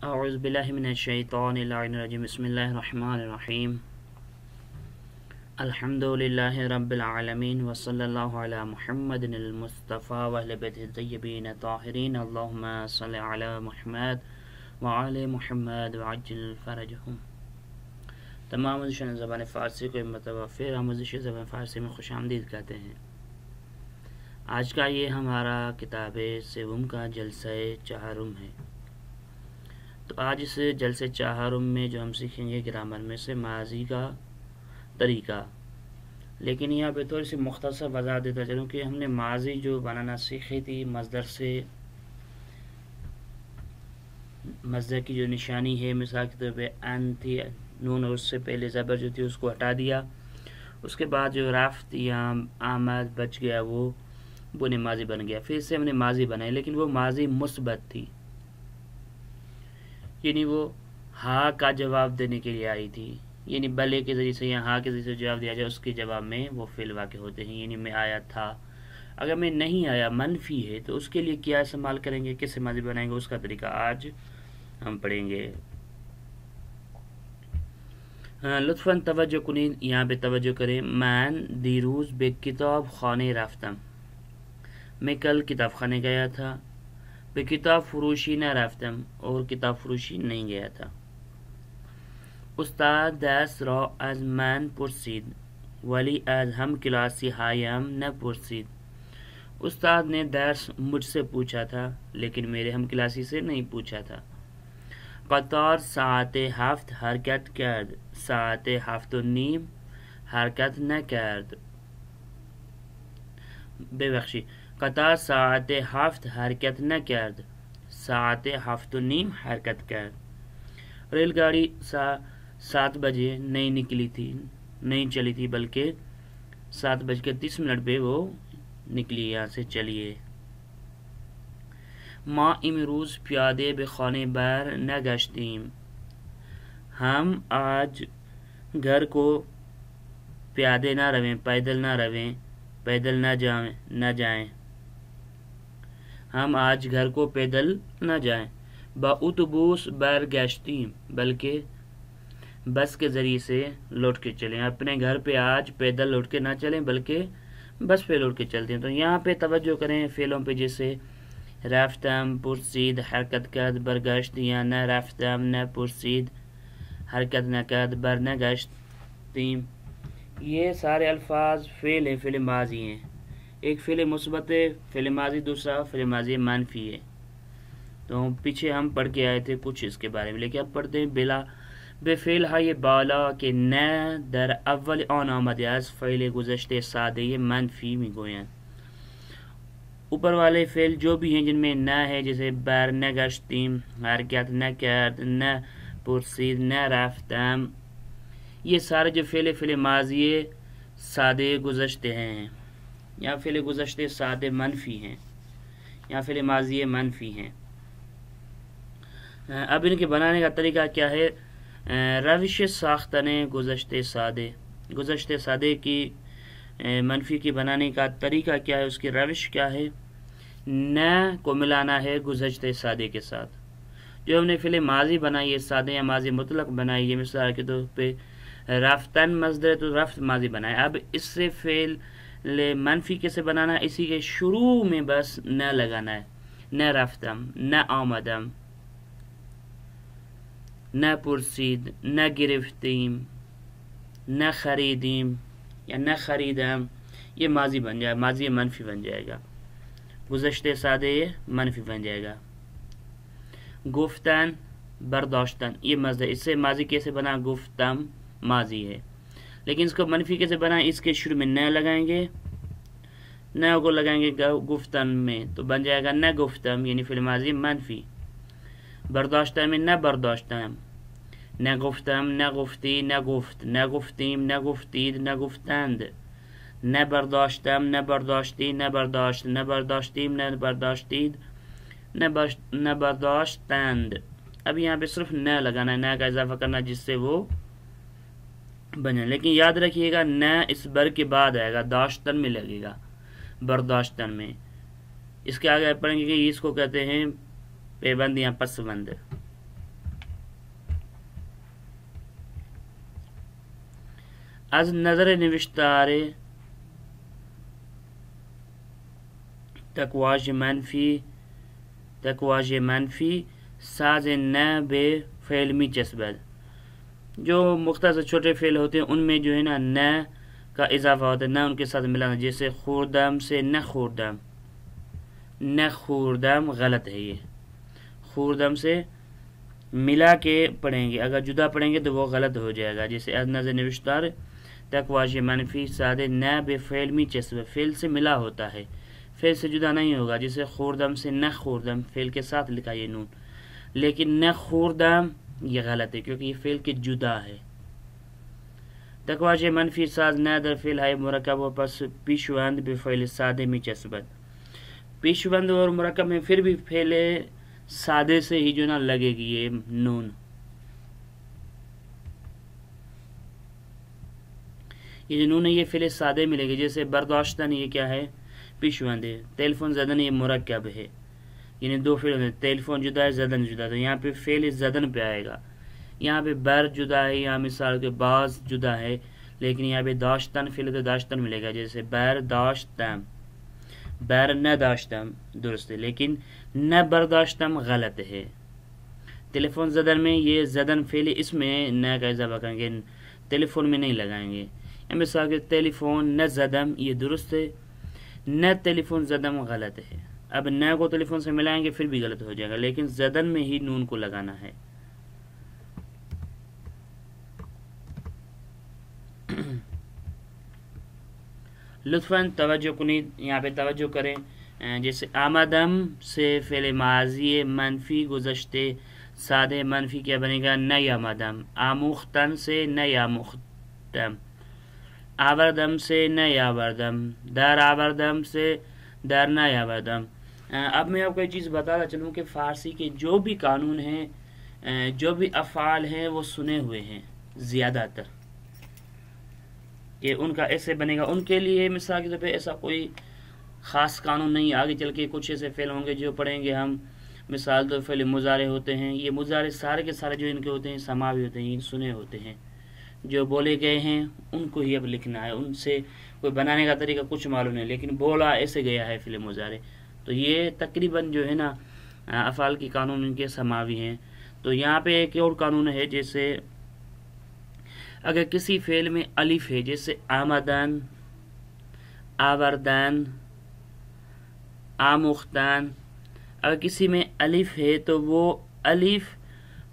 اعوذ باللہ من الشیطان الرجیم بسم اللہ الرحمن الرحیم الحمد للہ رب العالمین وصلی اللہ علی محمد المصطفیٰ واہل بیتہ الطیبین الطاہرین اللہم صلی علی محمد وعلی محمد وعجل فرجہم۔ تمام آموزشان زبان فارسی کو مرتبہ پھر آموزش زبان فارسی میں خوش آمدید کہتے ہیں۔ آج کا یہ ہمارا کتاب سوم کا جلسہ چہارم ہے۔ تو آج اس جلسے چہارم میں جو ہم سیکھیں گے گرامر میں سے ماضی کا طریقہ، لیکن یہاں پہ تھوڑی سی مختصر وضاحت دیتا چلوں کہ ہم نے ماضی جو بنانا سیکھی تھی مصدر سے، مصدر کی جو نشانی ہے مثال کے طور پہ ان تھی، نون اور اس سے پہلے زبر جو تھی اس کو ہٹا دیا، اس کے بعد جو رفت یا آمد بچ گیا وہ بنے ماضی بن گیا، پھر سے ہم نے ماضی بنائی لیکن وہ ماضی مثبت تھی، یعنی وہ ہاں کا جواب دینے کے لیے آئی تھی، یعنی بلے کے ذریعے سے یا ہاں کے ذریعے سے جواب دیا جائے اس کے جواب میں وہ فعل واقع ہوتے ہیں، یعنی میں آیا تھا۔ اگر میں نہیں آیا منفی ہے تو اس کے لیے کیا استعمال کریں گے، کیسے ماضی بنائیں گے، اس کا طریقہ آج ہم پڑھیں گے۔ لطفاً توجہ کنید، یہاں پہ توجہ کریں۔ من دیروز بے کتاب خانے رفتم، میں کل کتاب خانے گیا تھا۔ بے کتاب فروشی نہ رفتم، اور کتاب فروشی نہیں گیا تھا۔ استاد درس را از من پرسید ولی از ہم کلاسی هایم نپرسید، استاد نے درس مجھ سے پوچھا تھا لیکن میرے ہم کلاسی سے نہیں پوچھا تھا۔ قطار ساعت 7 حرکت کرد، ساعت 7:30 حرکت نکرد۔ ببخشید، قطار ساعت 7 حرکت نکرد، ساعت 7:30 حرکت کرد۔ ریل گاڑی 7 بجے نہیں چلی تھی بلکہ 7:30 پہ وہ نکلی، یہاں سے چلیے۔ ما امروز پیادے به خانه بر نگشتیم، ہم آج گھر کو پیادے نہ رویں، پیدل نہ جائیں، ہم آج گھر کو پیدل نہ جائیں۔ با اتوبوس برگشتیم، بلکہ بس کے ذریعے سے لوٹ کے چلیں، اپنے گھر پہ آج پیدل لوٹ کے نہ چلیں بلکہ بس پہ لوٹ کے چلتے ہیں۔ تو یہاں پہ توجہ کریں فعلوں پہ، جیسے رفتم پرسید حرکت کرد برگشت، یا نہ رفتم نہ پرسید حرکت نہ کرد برنگشتیم، یہ سارے الفاظ فعل ہیں، فعل ماضی ہیں۔ ایک فعل مثبت ہے فعل ماضی، دوسرا فعل ماضی منفی ہے۔ تو پیچھے ہم پڑھ کے آئے تھے کچھ اس کے بارے میں، لیکن اب پڑھتے ہیں بلا به فعل های بالا که نه در اول آن آمده از فعل گذشته ساده منفی میگویند۔ اوپر والے فعل جو بھی ہیں جن میں نہ ہے، جیسے بر نگشتیم، حرکت نہ کرد، نہ پرسید، نہ رفتم، یہ سارے جو فعل ماضی سادے گذشتے ہیں، یا فعل گذشتے سادے منفی ہیں، یا فعل ماضی منفی ہیں۔ اب ان کے بنانے کا طریقہ کیا ہے؟ روش ساختن گزشتے سادے کی منفی کی بنانے کا طریقہ کیا ہے، اس کی روش کیا ہے؟ نہ کو ملانا ہے گزشتے سادے کے ساتھ۔ جو ہم نے فعل ماضی بنائی ہے سادے یا ماضی مطلق بنائی ہے، مثال کے طور پہ رفتن مصدر تو رفت ماضی بنایا، اب اس سے فعل منفی کیسے بنانا ہے؟ اسی کے شروع میں بس نہ لگانا ہے، نہ رفتم، نہ آمدم، نہ پرسید، نہ گرفتیم، نہ خریدیم یا نہ خریدم، یہ ماضی بن جائے، ماضی منفی بن جائے گا، گزشتے سادے یہ منفی بن جائے گا۔ گفتن برداشتن، یہ مصدر، اس سے ماضی کیسے بنا؟ گفتم ماضی ہے، لیکن اس کو منفی کیسے بنا؟ اس کے شروع میں نہ لگائیں گے، نہ کو لگائیں گے گفتن میں تو بن جائے گا نہ گفتم، یعنی فعل ماضی منفی۔ برداشتن میں نہ برداشتم، نہ گفتم، نہ گفتی، نہ گفت، نہ گفتیم، نہ گفتید، نہ گفتند، نہ برداشتم، نہ برداشتی، نہ برداشت، نہ برداشتیم، نہ برداشتید، نہ برداشتند۔ اب یہاں پہ صرف نہ لگانا ہے، نہ کا اضافہ کرنا جس سے وہ بنے، لیکن یاد رکھیے گا نہ اس بر کے بعد آئے گا، داشتن میں لگے گا، برداشتن میں۔ اس کے آگے پڑھیں گے کہ اس کو کہتے ہیں پیبند یا پسبند۔ از نظر نوشتار تکواج منفی ساز نہ بے فعل می چسبد. جو مختصر چھوٹے فعل ہوتے ہیں ان میں جو ہے نا نہ کا اضافہ ہوتا ہے، نہ ان کے ساتھ ملانا، جیسے خوردم سے نہ خوردم، نہ خوردم غلط ہے. یہ خوردم سے ملا کے پڑھیں گے، اگر جدا پڑھیں گے تو وہ غلط ہو جائے گا. جیسے از نظر نوشتار تکواج منفی ساد نہ بے فعل می چسبد، فعل سے ملا ہوتا ہے، فعل سے جدا نہیں ہوگا. جیسے خوردم سے نہ خوردم، فعل کے ساتھ لکھا یہ نون، لیکن نہ خوردم یہ غلط ہے کیونکہ یہ فعل کے جدا ہے. تکواج منفی ساز نہ در فعل ہے مرکب و پس پیشوند بے فعل سادے میں چسبد. پیشوند اور مرکب میں پھر بھی فعل سادے سے ہی جو نا لگے گی یہ نون. یہ جو نون ہے یہ فعل سادے میں لگے، جیسے برداشتن یہ کیا ہے؟ پیشوند ہے. ٹیلیفون زدن یہ مرکب ہے، یعنی دو فعل ہوتے ہیں، ٹیلیفون جدا ہے، زدن جدا ہے، تو یہاں پہ فعل زدن پہ آئے گا. یہاں پہ بر جدا ہے، یہاں مثال کے بعض جدا ہے، لیکن یہاں پہ داشتن فعل تو داشتن ملے گا. جیسے بر داشتم، بر نہ داشتم درست ہے، لیکن نہ برداشتم غلط ہے. ٹیلیفون زدن میں یہ زدن فعل اس میں نہ کا اضافہ کریں گے، ٹیلیفون میں نہیں لگائیں گے. مثال کے ٹیلیفون نہ زدم یہ درست ہے، نہ ٹیلیفون زدم غلط ہے. اب نہ کو ٹیلیفون سے ملائیں گے پھر بھی غلط ہو جائے گا، لیکن زدن میں ہی نون کو لگانا ہے. لطفاً توجہ کنید، یہاں پہ توجہ کریں. جیسے آمدم سے فعل ماضی منفی گزشتے سادے منفی کیا بنے گا؟ نئی آمدم. آموختن سے نئی آموختم. آوردم سے نئی آوردم. در آوردم سے در نئی آوردم. اب میں آپ کو ایک چیز بتاتا چلوں کہ فارسی کے جو بھی قانون ہیں، جو بھی افعال ہیں وہ سنے ہوئے ہیں زیادہ تر، کہ ان کا ایسے بنے گا. ان کے لیے مثال کے طور پہ ایسا کوئی خاص قانون نہیں. آگے چل کے کچھ ایسے فعل ہوں گے جو پڑھیں گے ہم. مثال تو فعل مضارع ہوتے ہیں، یہ مضارع سارے کے سارے جو ان کے ہوتے ہیں سماوی ہوتے ہیں، سنے ہوتے ہیں، جو بولے گئے ہیں ان کو ہی اب لکھنا ہے. ان سے کوئی بنانے کا طریقہ کچھ معلوم نہیں، لیکن بولا ایسے گیا ہے فعل مضارع. تو یہ تقریباً جو ہے نا افعال کی قانون ان کے سماوی ہیں. تو یہاں پہ ایک اور قانون ہے، جیسے اگر کسی فعل میں الف ہے، جیسے آمدن، آوردن، آموختن، اگر کسی میں الف ہے تو وہ الف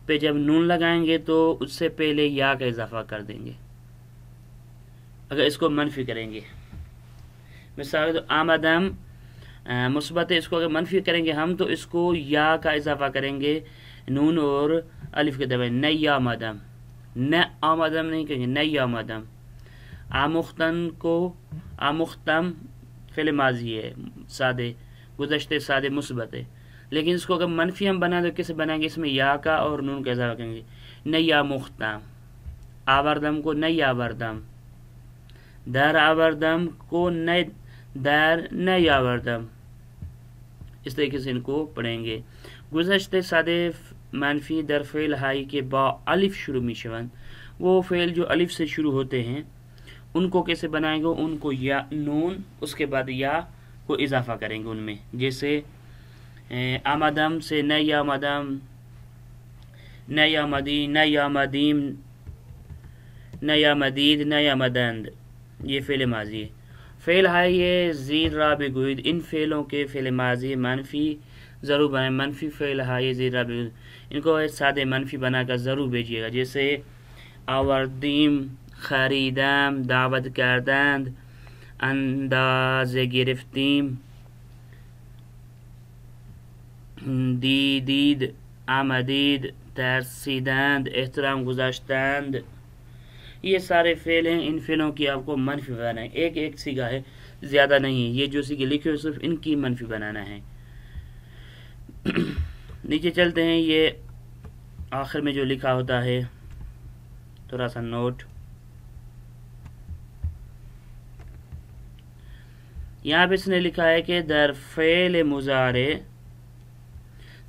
پہ جب نون لگائیں گے تو اس سے پہلے یا کا اضافہ کر دیں گے اگر اس کو منفی کریں گے. مثال تو آمدم مثبت ہے، اس کو اگر منفی کریں گے ہم تو اس کو یا کا اضافہ کریں گے نون اور الف کے درمیان. نئی آمدم، نہ آمدم نہیں کہیں گے، نئی آمدم. آموختن کو آموختم فعل ماضی ہے سادے، گزشتے سادے مثبت ہے، لیکن اس کو اگر منفی ہم بنا دو کیسے بنائیں گے؟ اس میں یا کا اور نون کا اضافہ کریں گے. نئی آموختم. آوردم کو نئی آوردم. در آوردم کو نئی در نئی آوردم. اس طریقے سے ان کو پڑھیں گے. گزشتے سادے منفی در فعل ہائی کے با الف شروع می شوند. وہ فعل جو الف سے شروع ہوتے ہیں ان کو کیسے بنائیں گے؟ ان کو یا نون اس کے بعد یا کو اضافہ کریں گے ان میں. جیسے آمدم سے نئی آمدم، نئی آمدی، نئی آمدیم، نئی آمدید، نئی آمدند. یہ فعل ماضی ہے. فعل ہے یہ زیر را بگوید. ان فعلوں کے فعل ماضی منفی ضرور بنائیں. منفی فعل ہے یہ زیر را بگوید، ان کو سادے منفی بنا کر ضرور بھیجیے گا. جیسے آوردیم، خریدم، دعوت کردند، اندازه گرفتیم، دیدید، آمدید، ترسیدند، احترام گذاشتند. یہ سارے فعل ہیں. ان فعلوں کی آپ کو منفی بنانا ہے. ایک ایک سیگا ہے، زیادہ نہیں ہے. یہ جو سیگے لکھے ہوئے صرف ان کی منفی بنانا ہے. نیچے چلتے ہیں. یہ آخر میں جو لکھا ہوتا ہے تھوڑا سا نوٹ. یہاں پہ اس نے لکھا ہے کہ در فعل مضارع،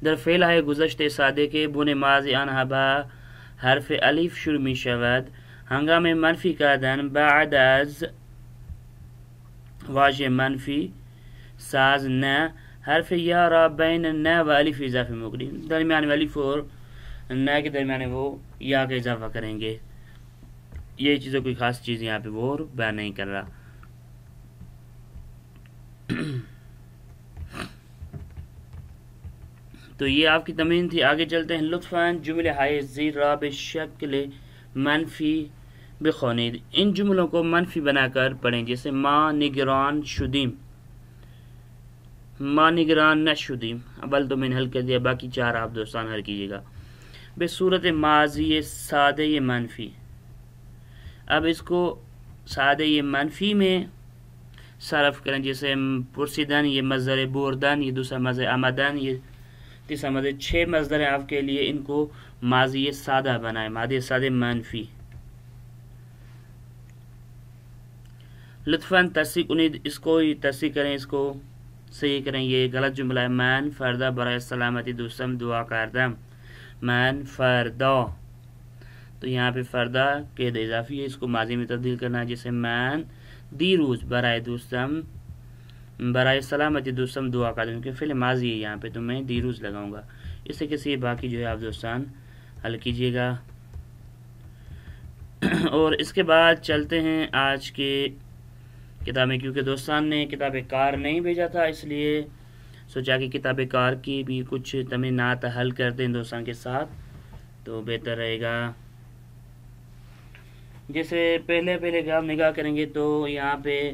در فعل ہے گزشته ساده که بن ماضی آنها با حرف الف شروع می شود هنگام منفی کردن بعد از واژه منفی ساز نه حرف یا را بین نه و الف اضافه مکنیم، درمیان الف اور نه کے درمیان وہ یا کا اضافہ کریں گے. یہ چیزوں کوئی خاص چیز یہاں پہ وہ بیان نہیں کر رہا. تو یہ آپ کی تمرین تھی. آگے چلتے ہیں. لطفاً جملے ہائے زیر را بشکل منفی بخونید. ان جملوں کو منفی بنا کر پڑھیں، جیسے ما نگران شدیم، ما نگران نہ شدیم. اول تو میں نے حل کر دیا، باقی چار آپ دوستان حل کیجیے گا. بے صورت ماضی سادہ منفی. اب اس کو سادہ منفی میں صرف کریں، جیسے پرسیدن یہ مصدر بوردن، یہ دوسرا مصدر آمدن، یہ تیسرا مصدر. 6 مصدر ہیں آپ کے لیے، ان کو ماضی سادہ بنائیں، ماضی سادہ منفی. لطفاً تصحیح کنید، اس کو تصحیح کریں، اس کو صحیح کریں. یہ غلط جملہ ہے. من فردا برای سلامتی دوستم دعا کردم. من فردا، تو یہاں پہ فردا قید اضافی ہے، اس کو ماضی میں تبدیل کرنا ہے، جیسے من دیروز برای دوستم برای سلامتی دوستم دعا کردم، کیونکہ فعل ماضی ہے یہاں پہ، تو میں دیروز لگاؤں گا. اس طریقے سے باقی جو ہے آپ دوستان حل کیجیے گا. اور اس کے بعد چلتے ہیں آج کے کتاب میں. کیونکہ دوستان نے کتاب کار نہیں بھیجا تھا، اس لیے سوچا کہ کتاب کار کی بھی کچھ تمرینات حل کرتے ہیں دوستان کے ساتھ، تو بہتر رہے گا. جیسے پہلے آپ نگاہ کریں گے تو یہاں پہ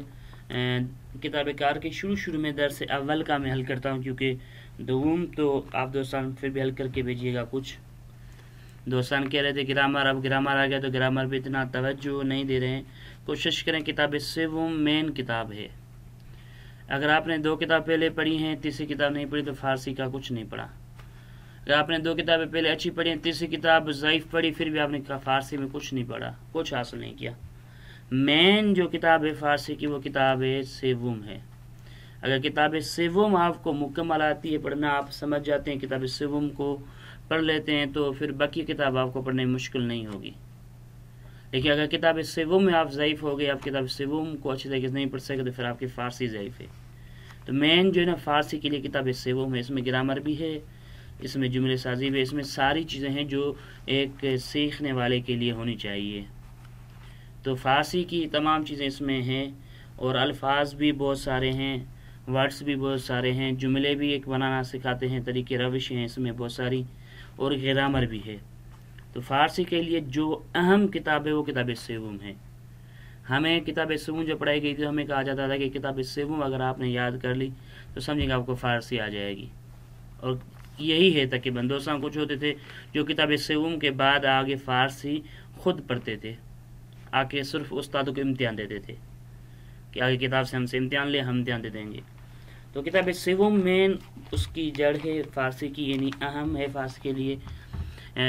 کتاب کار کے شروع میں درس اول کا میں حل کرتا ہوں، کیونکہ دوم تو آپ دوستان پھر بھی حل کر کے بھیجیے گا. کچھ دوستان کہہ رہے تھے گرامر، اب گرامر آ گیا تو گرامر پہ اتنا توجہ نہیں دے رہے ہیں. کوشش کریں. کتاب سوم مین کتاب ہے. اگر آپ نے 2 کتاب پہلے پڑھی ہیں، تیسری کتاب نہیں پڑھی، تو فارسی کا کچھ نہیں پڑھا. اگر آپ نے 2 کتابیں پہلے اچھی پڑھی ہیں، تیسری کتاب ضعیف پڑھی، پھر بھی آپ نے فارسی میں کچھ نہیں پڑھا، کچھ حاصل نہیں کیا. مین جو کتاب ہے فارسی کی، وہ کتاب سوم ہے. اگر کتاب سوم آپ کو مکمل آتی ہے پڑھنا، آپ سمجھ جاتے ہیں، کتاب سوم کو پڑھ لیتے ہیں، تو پھر باقی کتاب آپ کو پڑھنے میں مشکل نہیں ہوگی. لیکن اگر کتاب سوم میں آپ ضعیف ہو گئے، آپ کتاب سوم کو اچھی طریقے سے نہیں پڑھ سکتے، تو پھر آپ کی فارسی ضعیف ہے. تو مین جو ہے نا فارسی کے لیے کتاب سوم ہے. اس میں گرامر بھی ہے، اس میں جملے سازی بھی ہے، اس میں ساری چیزیں ہیں جو ایک سیکھنے والے کے لیے ہونی چاہیے. تو فارسی کی تمام چیزیں اس میں ہیں، اور الفاظ بھی بہت سارے ہیں، ورڈز بھی بہت سارے ہیں، جملے بھی ایک بنانا سکھاتے ہیں، طریقے روش ہیں اس میں بہت ساری، اور گرامر بھی ہے. تو فارسی کے لیے جو اہم کتاب ہے وہ کتاب سوم ہے. ہمیں کتاب سوم جو پڑھائی گئی تھی، ہمیں کہا جاتا تھا کہ کتاب سوم اگر آپ نے یاد کر لی تو سمجھیں گے آپ کو فارسی آ جائے گی. اور یہی ہے تقریباً. دوستان کچھ ہوتے تھے جو کتاب سوم کے بعد آگے فارسی خود پڑھتے تھے، آگے صرف استادوں کو امتحان دیتے تھے کہ آگے کتاب سے ہم سے امتحان لے، ہم امتحان دے دیں گے. تو کتاب سوم مین اس کی جڑ ہے فارسی کی، یعنی اہم ہے فارسی کے لیے.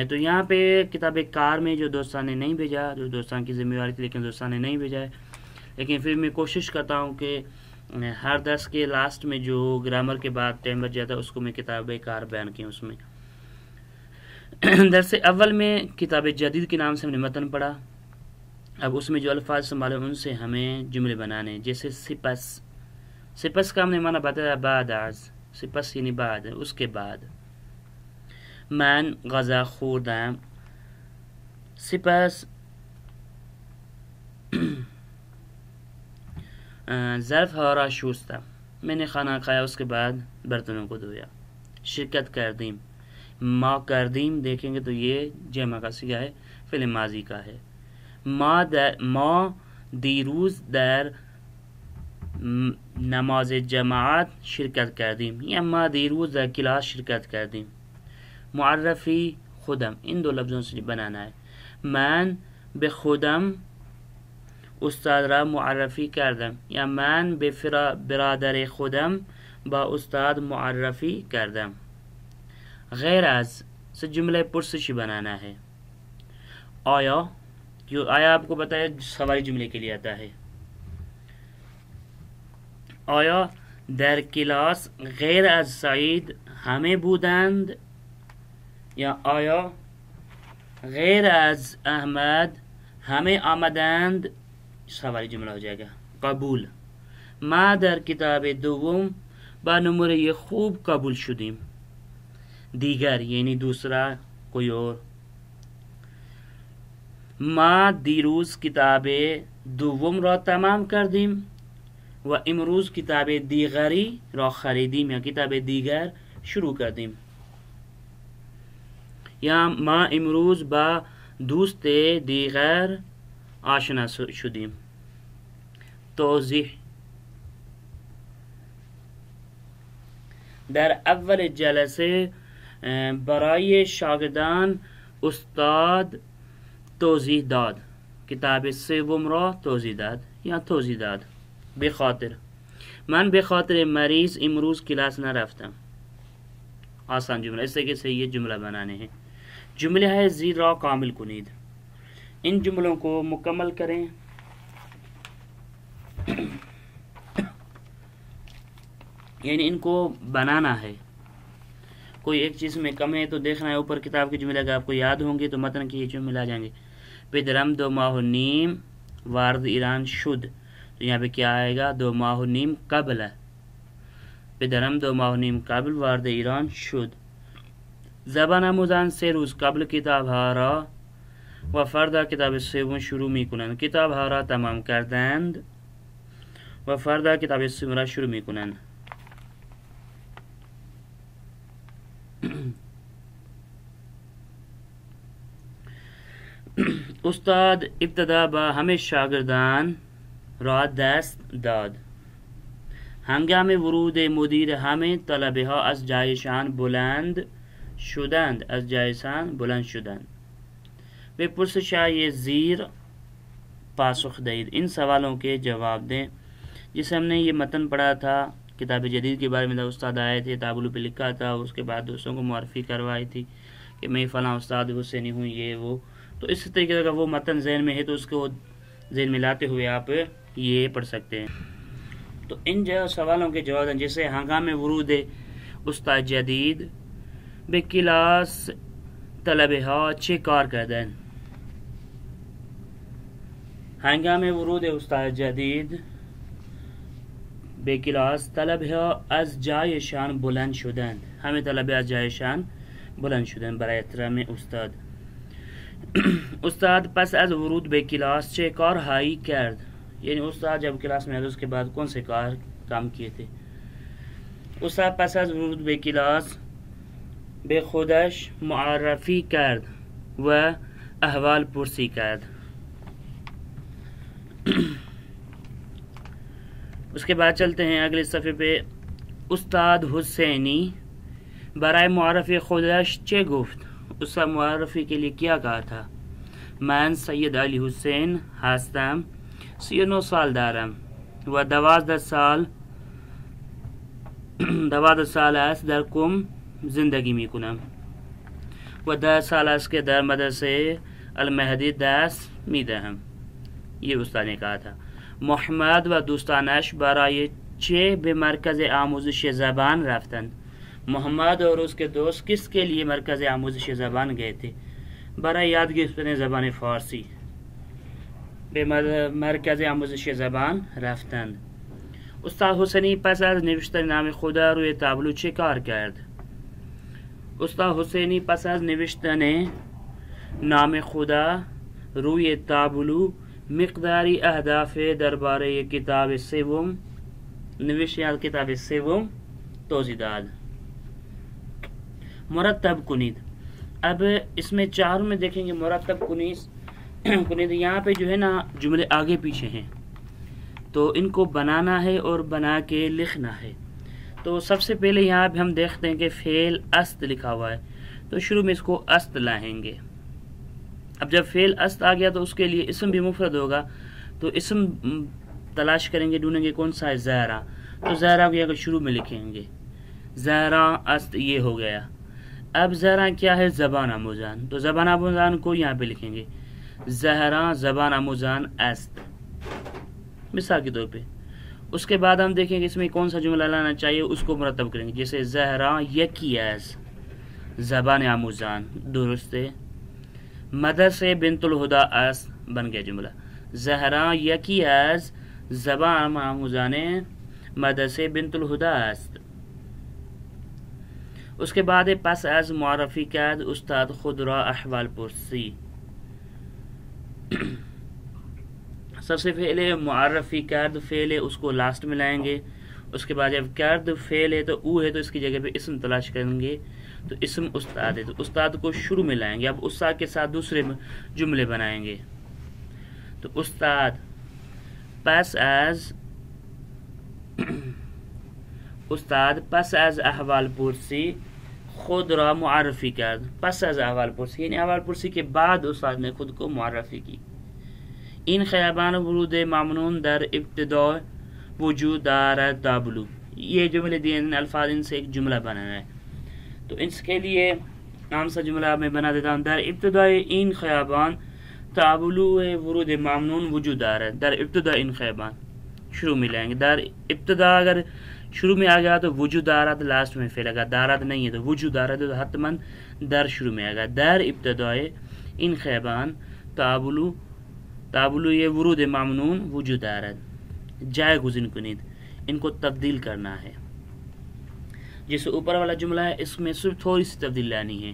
تو یہاں پہ کتاب کار میں جو دوستان نے نہیں بھیجا، جو دوستان کی ذمہ داری تھی لیکن دوستان نے نہیں بھیجا ہے، لیکن پھر میں کوشش کرتا ہوں کہ ہر درس کے لاسٹ میں جو گرامر کے بعد ٹائم بچ جاتا ہے اس کو میں کتاب کار بیان کی. اس میں درس اول میں کتاب جدید کے نام سے ہم نے متن پڑھا. اب اس میں جو الفاظ سنبھالے ان سے ہمیں جملے بنانے، جیسے سپس. سپس کا ہم نے معنی بتایا بعد از. سپس یعنی بعد، اس کے بعد. من غذا خوردم. سپس ظرف ها را شستم. میں نے کھانا کھایا، اس کے بعد برتنوں کو دھویا. شرکت کردیم. ما کردیم دیکھیں گے تو یہ جمع کا صیغہ ہے، فعل ماضی کا ہے. ما دیروز در نماز جماعت شرکت کردیم، یا ما دیروز در کلاس شرکت کردیم. معرفی خودم، ان 2 لفظوں سے بنانا ہے. من به خودم استاد را معرفی کردم، یا من به برادر خودم با استاد معرفی کردم. غیر از سے جملہ پرسشی بنانا ہے. آیا، جو آیا آپ کو بتایا سوالی جملے کے لیے آتا ہے. آیا در کلاس غیر از سعید همه بودند، یا آیا غیر از احمد ہمیں آمدند سوالی جملہ ہو جائے گا قبول. ما در کتاب دوم با نمره خوب قبول شدیم. دیگر یعنی دوسرا کوئی اور. ما دیروز کتاب دوم را تمام کردیم و امروز کتاب دیگری را خریدیم یا کتاب دیگر شروع کردیم. یا ما امروز با دوست دیگر آشنا شدیم. توضیح: در اول جلسه برای شاگردان استاد توضیح داد. کتاب سوم را توضیح داد یا توضیح داد. بخاطر: من به خاطر مریض امروز کلاس نرفتم. آسان جملہ، اس طریقے سے یہ جملہ بنانے ہیں. جملہ ہے زیر را کامل کنید. ان جملوں کو مکمل کریں. یعنی ان کو بنانا ہے. کوئی ایک چیز میں کم ہے تو دیکھنا ہے اوپر کتاب کے جملے اگر آپ کو یاد ہوں گے تو متن کے یہ جملے آ جائیں گے. پدرم 2 ماہ و نیم وارد ایران شد. تو یہاں پہ کیا آئے گا؟ 2 ماہ و نیم قبل ہے. پدرم 2 ماہ و نیم قبل وارد ایران شد. زبان آموزان 3 روز قبل کتاب ها را و فردا کتاب سوم شروع می کنند. کتاب ها را تمام کردند و فردا کتاب سوم را شروع می کنند. استاد ابتدا با همه شاگردان را دست داد. هنگام ورود مدیر همه طلبه ها از جایشان بلند شدند. از جایشان بلند شدند. به پرسش‌های زیر پاسخ دهید. ان سوالوں کے جواب دیں. جسے ہم نے یہ متن پڑھا تھا کتاب جدید کے بارے میں تھا. استاد آئے تھے، تابلو پہ لکھا تھا، اس کے بعد دوستوں کو معرفی کروائی تھی کہ میں فلاں استاد حسینی ہوں، یہ وہ. تو اس طریقے کا وہ متن ذہن میں ہے تو اس کو ذہن میں لاتے ہوئے آپ یہ پڑھ سکتے ہیں. تو ان سوالوں کے جواب دیں. جیسے ہنگام ورود استاد جدید به کلاس طلبه ها چه کار کردند. هنگام ورود استاد جدید به کلاس طلبه ها از جایشان بلند شدند. همه طلبه از جایشان بلند شدند برای احترام استاد. استاد پس از ورود به کلاس چه کارهایی کرد. یعنی استاد جب کلاس میں آیا اس کے بعد کون سے کام کیے تھے. استاد پس از ورود به کلاس به خودش معرفی کرد و احوال پرسی کرد. اس کے بعد چلتے ہیں اگلے صفحے پہ. استاد حسینی برای معرفی خودش چه گفت. استاد معرفی کے لیے کیا کہا تھا. من سید علی حسین هستم. 39 سال دارم و 12 سال است در قم زندگی می کنم و 10 سال است که در مدرسه المهدی درس می دهم. یہ استاد نے کہا تھا. محمد و دوستانش برای چه به مرکز آموزش زبان رفتند. محمد اور اس کے دوست کس کے لیے مرکز آموزش زبان گئے تھے. برای یاد گرفتن زبان فارسی. به مرکز آموزش زبان رفتند. استاد حسینی پس از نوشتن نام خدا روی تابلو چه کار کرد. استاد حسینی پس از نوشتن نام خدا روی تابلو مقداری اهداف درباره کتاب سوم نوشت یا کتاب سوم توضیح داد. مرتب کنید. اب اس میں 4 میں دیکھیں گے مرتب کنید. یہاں پہ جو ہے نا جملے آگے پیچھے ہیں تو ان کو بنانا ہے اور بنا کے لکھنا ہے. تو سب سے پہلے یہاں پہ ہم دیکھتے ہیں کہ فعل است لکھا ہوا ہے تو شروع میں اس کو است لائیں گے. اب جب فعل است آ گیا تو اس کے لیے اسم بھی مفرد ہوگا تو اسم تلاش کریں گے، ڈھونڈیں گے کون سا ہے. زہرا. تو زہرا کو اگر شروع میں لکھیں گے. زہرا است یہ ہو گیا. اب زہرا کیا ہے؟ زبان آموزان. تو زبان آموزان کو یہاں پہ لکھیں گے. زہرا زبان آموزان است مثال کے طور پہ. اس کے بعد ہم دیکھیں گے اس میں کون سا جملہ لانا چاہیے، اس کو مرتب کریں گے. جیسے زہرا یکی است زبان آموزان درست ہے. مدرسه بنت الهدى است بن گیا جملہ. زہرا یکی از زبان آموزان مدرسه بنت الہدا است. اس کے بعد پس از معرفی کرد استاد خود را احوال پرسی. سب سے پہلے معرفی کرد فعل ہے اس کو لاسٹ میں لائیں گے. اس کے بعد جب کرد فعل ہے تو او ہے تو اس کی جگہ پہ اسم تلاش کریں گے. تو اسم استاد ہے تو استاد کو شروع میں لائیں گے. اب استاد کے ساتھ دوسرے جملے بنائیں گے. تو استاد پس از احوال پرسی خود را معرفی کرد. پس از احوال پرسی یعنی احوال پرسی کے بعد استاد نے خود کو معرفی کی. این خیابان ورود ممنون در ابتدا وجود دارد تابلو. یہ جملے دیے الفاظ ان سے ایک جملہ بنانا ہے. تو اس کے لیے عام سا جملہ میں بنا دیتا ہوں. در ابتداء این خیابان تابلو ورود ممنون وجود دارد. در ابتدا این خیابان شروع میں لائیں گے. در ابتدا اگر شروع میں آ گیا تو وجود دارد لاسٹ میں فعل لگا. دارد نہیں ہے تو وجود دارد تو حتماً در شروع میں آئے گا. در ابتداء این خیابان تابلو یہ ورود ممنون وجود دارد. جائے گزین کنید ان کو تبدیل کرنا ہے. جیسے اوپر والا جملہ ہے اس میں صرف تھوڑی سی تبدیل لانی ہے.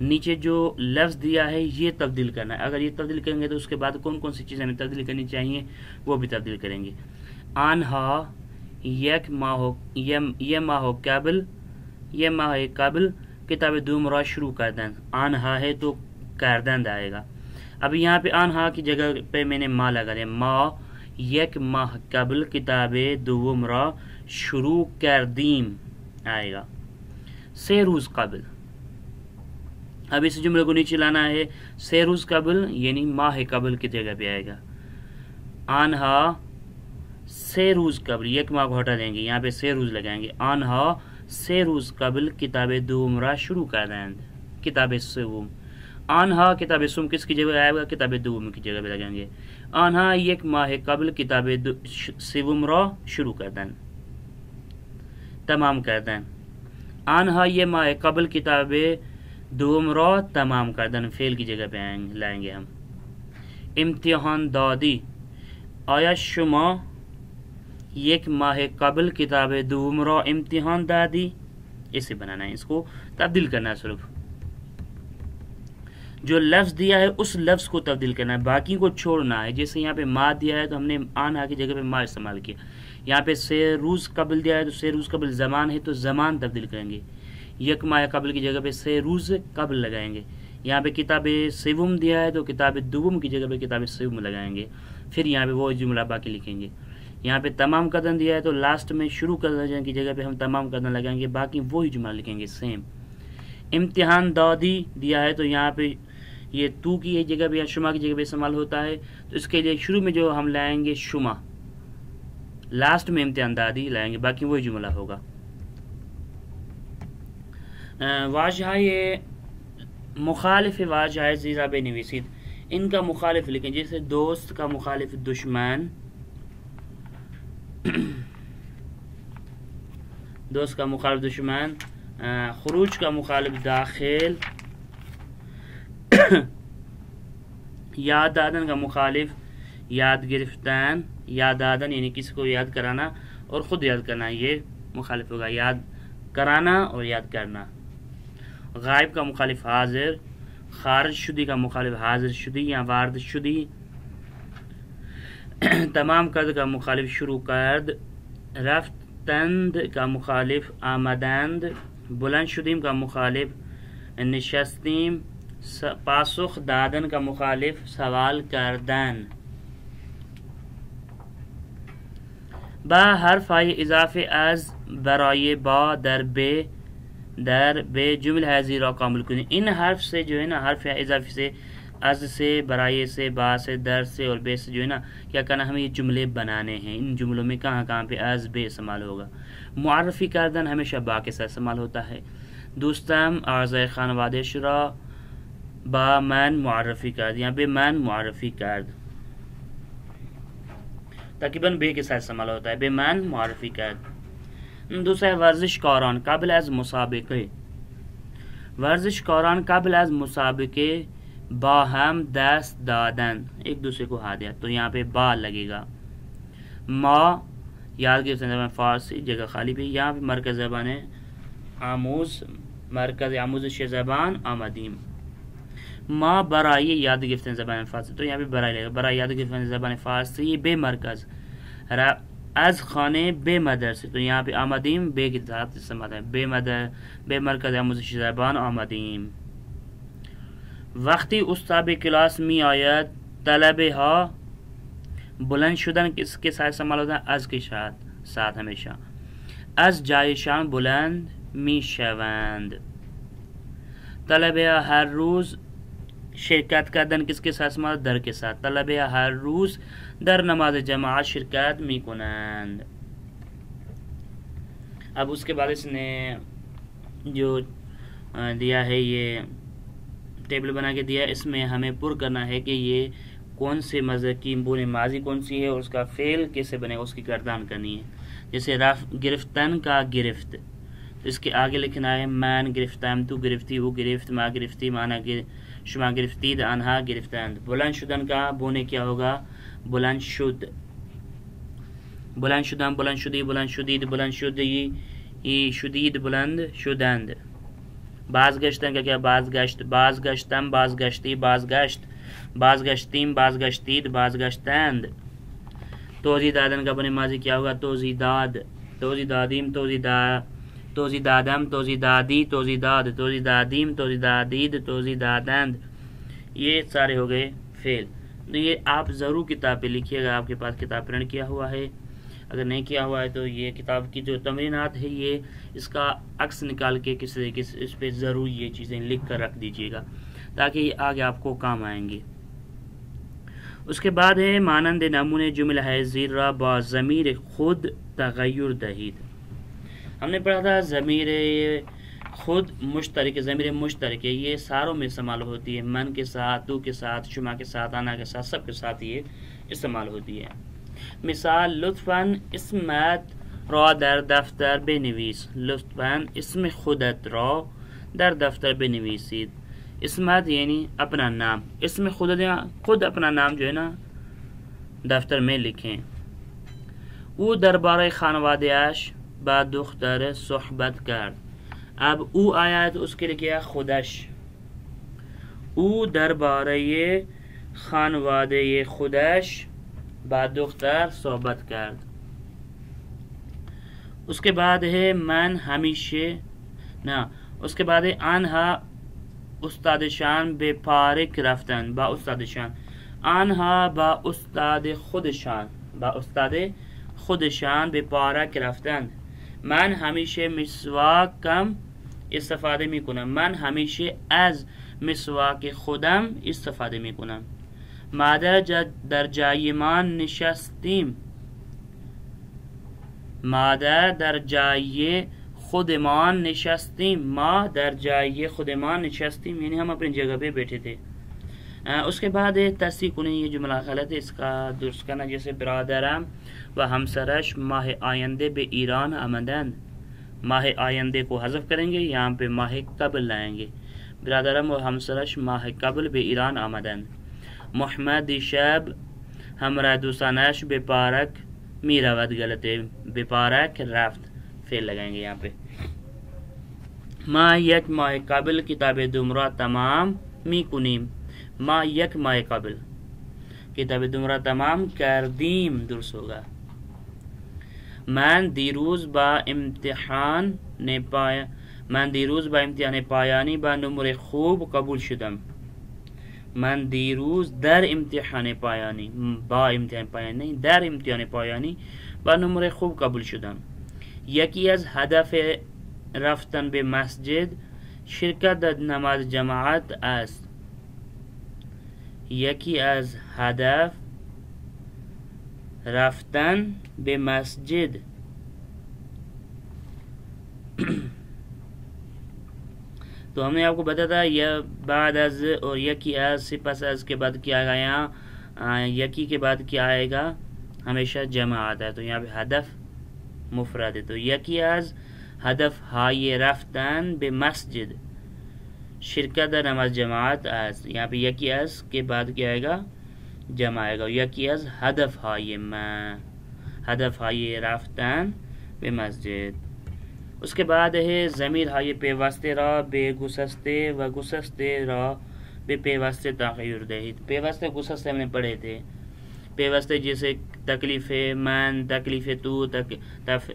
نیچے جو لفظ دیا ہے یہ تبدیل کرنا ہے. اگر یہ تبدیل کریں گے تو اس کے بعد کون کون سی چیزیں ہمیں تبدیل کرنی چاہیے وہ بھی تبدیل کریں گے. آنہا یک ماہ قبل کتاب دوم شروع کردن. آنہا ہے تو کردند آئے گا. اب یہاں پہ آنہا کی جگہ پہ میں نے ما لگا دیا. ما یک ماہ قبل کتاب دوم را شروع کردیم آئے گا. 3 روز قبل. اب اس جملے کو نیچے لانا ہے. 3 روز قبل یعنی ماہ قبل کی جگہ پہ آئے گا. آنہا 3 روز قبل یک ماہ کو ہٹا دیں گے. یہاں پہ 3 روز لگائیں گے. آنہا 3 روز قبل کتاب دوم را شروع کردند. کتاب سوم. آنہا کتاب سوم کس کی جگہ آئے گا؟ کتاب دوم کی جگہ پہ لگائیں گے. آنہا یک ماہ قبل کتاب سوم را شروع کردند تمام کردند. آنہا یہ ماہ قبل کتاب دوم را تمام کردن فعل کی جگہ پہ لائیں گے ہم. امتحان دادی آیا شما یک ماہ قبل کتاب دوم را امتحان دادی. اسے بنانا ہے. اس کو تبدیل کرنا ہے. صرف جو لفظ دیا ہے اس لفظ کو تبدیل کرنا ہے. باقی کو چھوڑنا ہے. جیسے یہاں پہ ما دیا ہے تو ہم نے آنہا کی جگہ پہ ما استعمال کیا. یہاں پہ 3 روز قبل دیا ہے تو 3 روز قبل زمان ہے تو زمان تبدیل کریں گے. یک ماہ قبل کی جگہ پہ 3 روز قبل لگائیں گے. یہاں پہ کتاب سوم دیا ہے تو کتاب دوم کی جگہ پہ کتاب سوم لگائیں گے. پھر یہاں پہ وہ جملہ باقی لکھیں گے. یہاں پہ تمام قدم دیا ہے تو لاسٹ میں شروع قدم کی جگہ پہ ہم تمام قدم لگائیں گے. باقی وہی جملہ لکھیں گے سیم. امتحان دادی دیا ہے تو یہاں پہ یہ تو کی جگہ پہ یا شما کی جگہ پہ استعمال ہوتا ہے. تو اس کے لیے شروع میں جو ہم لائیں گے شما, لاسٹ میں امتحان دادی لائیں گے. باقی وہی جملہ ہوگا. واجہ یہ مخالف واجہ زیرا بے نویسید. ان کا مخالف لکھیں. جیسے دوست کا مخالف دشمن, دوست کا مخالف دشمن. خروج کا مخالف داخل. یاد دادن کا مخالف یاد گرفتن. یاد دادن یعنی کسی کو یاد کرانا اور خود یاد کرنا, یہ مخالف ہوگا. یاد کرانا اور یاد کرنا. غائب کا مخالف حاضر. خارج شدی کا مخالف حاضر شدی یا وارد شدی. تمام کرد کا مخالف شروع کرد. رفتند کا مخالف آمدند. بلند شدیم کا مخالف نشستیم. پاسخ دادن کا مخالف سوال کردن. با حرف اضافه از برای با در بے جمل ہے زیرا کامل کنی. ان حرف سے جو ہے نا, حرف اضافی سے, از سے, برائے سے, با سے, در سے اور بے سے جو ہے نا کیا کرنا, ہمیں یہ جملے بنانے ہیں. ان جملوں میں کہاں کہاں پہ از بے استعمال ہوگا. معرفی کردن ہمیشہ با کے ساتھ استعمال ہوتا ہے. دوستم اعضای خانواده را با من معرفی کرد. یہاں پہ من معرفی کرد تقریباً بے کے ساتھ استعمال ہوتا ہے. بے من معرفی کرد. دوسرا ورزشکاران قبل از مسابقه. ورزشکاران قبل از مسابقه باہم دست دادن، ایک دوسرے کو ہاتھ دیا، تو یہاں پہ با لگے گا. ما یاد گرفتن زبان فارسی جگہ خالی پہ، یہاں پہ مرکز زبان آموز، مرکز آموزش زبان آمدیم. ما برای یاد گرفتن زبان فارسی، تو یہاں پہ برای لگے گا، برای یاد گرفتن زبان فارسی بے مرکز. از خانه بے مدرسه، تو یہاں پہ آمدیم بے کے ساتھ استعمال ہے، بے مرکز آموزش زبان آمدیم. وقتی استاد کلاس می آید طلبه ها بلند شدن کس کے ساتھ استعمال ہوتا ہے؟ از کے ساتھ ہمیشہ. از جایشان بلند می شوند. طلبه ها ہر روز شرکت کردن کس کے ساتھ استعمال؟ در کے ساتھ. طلبه ها ہر روز در نماز جماعت شرکت می کنند. اب اس کے بعد اس نے جو دیا ہے یہ ٹیبل بنا کے دیا، اس میں ہمیں پر کرنا ہے کہ یہ کون سے مصدر کی بولی ماضی کون سی ہے اور اس کا فعل کیسے بنے گا، اس کی گردان کرنی ہے. جیسے گرفتن کا گرفت، تو اس کے آگے لکھنا ہے من گرفتم، تو گرفتی، او گرفت، ما گرفتی، مانا شما گرفتید، آنها گرفتند. بلند شدن کا بونے کیا ہوگا؟ بلند شد. بلند شدن، بلند شدی، بلند شدید، بلند شدی، شدید، بلند شدند. بازگشتن کا کیا؟ بازگشت، بازگشتم، بازگشتی، بازگشت، بازگشتیم، بازگشتید، بازگشتند. توضیح دادن کا بنے ماضی کیا ہوگا؟ توضیح داد، توضیح دادیم، توضیح دادم، توضیح دادی، توضیح داد، توضیح دادیم، توضیح دادید، توضیح دادند. یہ سارے ہو گئے فعل. تو یہ آپ ضرور کتاب پہ لکھیے گا، آپ کے پاس کتاب پرنٹ کیا ہوا ہے. اگر نہیں کیا ہوا ہے تو یہ کتاب کی جو تمرینات ہے یہ اس کا عکس نکال کے کس طریقے سے اس پہ ضرور یہ چیزیں لکھ کر رکھ دیجیے گا تاکہ یہ آگے آپ کو کام آئیں گے. اس کے بعد ہے مانند نمونے جملہ ہے زیر را با ضمیر خود تغیر دہید. ہم نے پڑھا تھا ضمیر خود مشترک، ضمیر مشترک یہ ساروں میں استعمال ہوتی ہے، من کے ساتھ، تو کے ساتھ، شما کے ساتھ، آنا کے ساتھ، سب کے ساتھ یہ استعمال ہوتی ہے. مثال لطفاً اسمت را در دفتر بنویس. لطفاً اسم خودت را در دفتر بنویسید. اسمت یعنی اپنا نام، اسم خود اپنا نام جو ہے نا دفتر میں لکھیں. او درباره خانواده‌اش با دختر صحبت کرد. اب او آیا ہے تو اس کے لیے کیا؟ خودش. او درباره خانواده خودش با دختر صحبت کرد. اس کے بعد ہے من ہمیشه نه، اس کے بعد ہے آنها استادشان به پارک رفتن. با استادشان، آنها با استاد خودشان، با استاد خودشان به پارک رفتن. من همیشه مسواکم استفاده می کنم. من همیشه از مسواک خودم استفاده می کنم. ما در جای من نشستیم. ما در جای خودمان نشستیم. ما در جای خودمان نشستیم یعنی ہم اپنی جگہ پہ بیٹھے تھے. اس کے بعد تصحیح کنی، یہ جملہ غلط ہے، اس کا درست کرنا. جیسے برادرم و ہمسرش ماہ آئندے به ایران آمدند. ماہ آئندے کو حذف کریں گے، یہاں پہ ماہ قبل لائیں گے. برادرم و ہمسرش ماہ قبل به ایران آمدند. محمد دیشب همراه دوستانش به پارک می رود. غلط ہے، به پارک رفت فعل لگائیں گے یہاں پہ. ما یک ماه قبل کتاب دوم را تمام می کنیم. ما یک ماه قبل کتاب دوم را تمام کردیم درست ہوگا. من دیروز با امتحان پایانی با نمره خوب قبول شدم. من دیروز در امتحان پایانی، با امتحان پایانی نہیں، در امتحان پایانی با نمره خوب قبول شدم. یکی از هدف رفتن به مسجد شرکت در نماز جماعت است. یکی از هدف رفتن به مسجد تو ہم نے آپ کو بتا تھا یہ بعد از اور یکی از سے پس از کے بعد کیا آئے گا، یہاں یکی کے بعد کیا آئے گا؟ ہمیشہ جمع آتا ہے، تو یہاں پہ ہدف مفرد ہے. تو یکی از هدف های رفتن به مسجد شرکت در نماز جماعت از، یہاں پہ یکی از کے بعد کیا آئے گا؟ جمع آئے گا. یکی از هدف های من، هدف های رفتن به مسجد. اس کے بعد ہے ضمیر های پیوسته را به گسسته و گسسته را به پیوسته تغییر دهید. پیوسته گسسته ہم نے پڑھے تھے. پیوسته جیسے تکلیف من، تکلیف تو،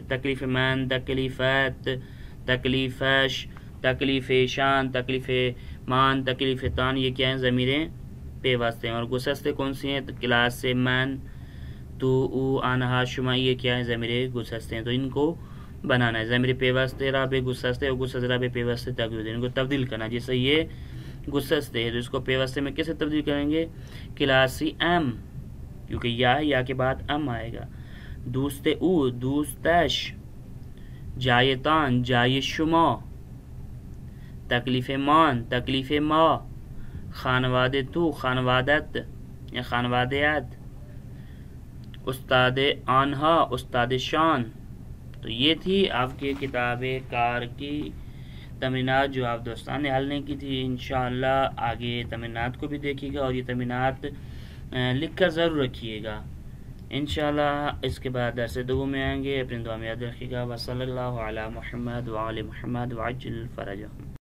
تکلیف من، تکلیفت، تکلیفش، تکلیف شان، تکلیف مان، تکلیف تان، یہ کیا ہیں؟ ضمیریں پیوستے ہیں. اور گسستے کون سی ہیں؟ کلاس سے من، تو، او، آنہا، شما، یہ کیا ہیں؟ ضمیریں گسستے ہیں. تو ان کو بنانا ہے. ضمیر پیوستے را بے گسستے اور گسستے را بے پیوستے تغییر، ان کو تبدیل کرنا. جیسے یہ گسستے ہے تو اس کو پیوستے میں کیسے تبدیل کریں گے؟ کلاسی ام، کیونکہ یا کے بعد ام آئے گا. دوست او، دوستش، جایتان، جای شما، تکلیف مان، تکلیف ما، خانواده تو، خانوادت یا خانوادیت، استاد آنها، استاد شان. تو یہ تھی آپ کی کتاب کار کی تمرینات جو آپ دوستان نے حل نہیں کی تھی. انشاءاللہ آگے تمرینات کو بھی دیکھیے گا اور یہ تمرینات لکھ کر ضرور رکھیے گا. انشاءاللہ اس کے بعد درس دوم میں آئیں گے. اپنی دعا میں یاد رکھیے گا. وصلی اللہ علی محمد وعلی محمد وعجل فرجہم.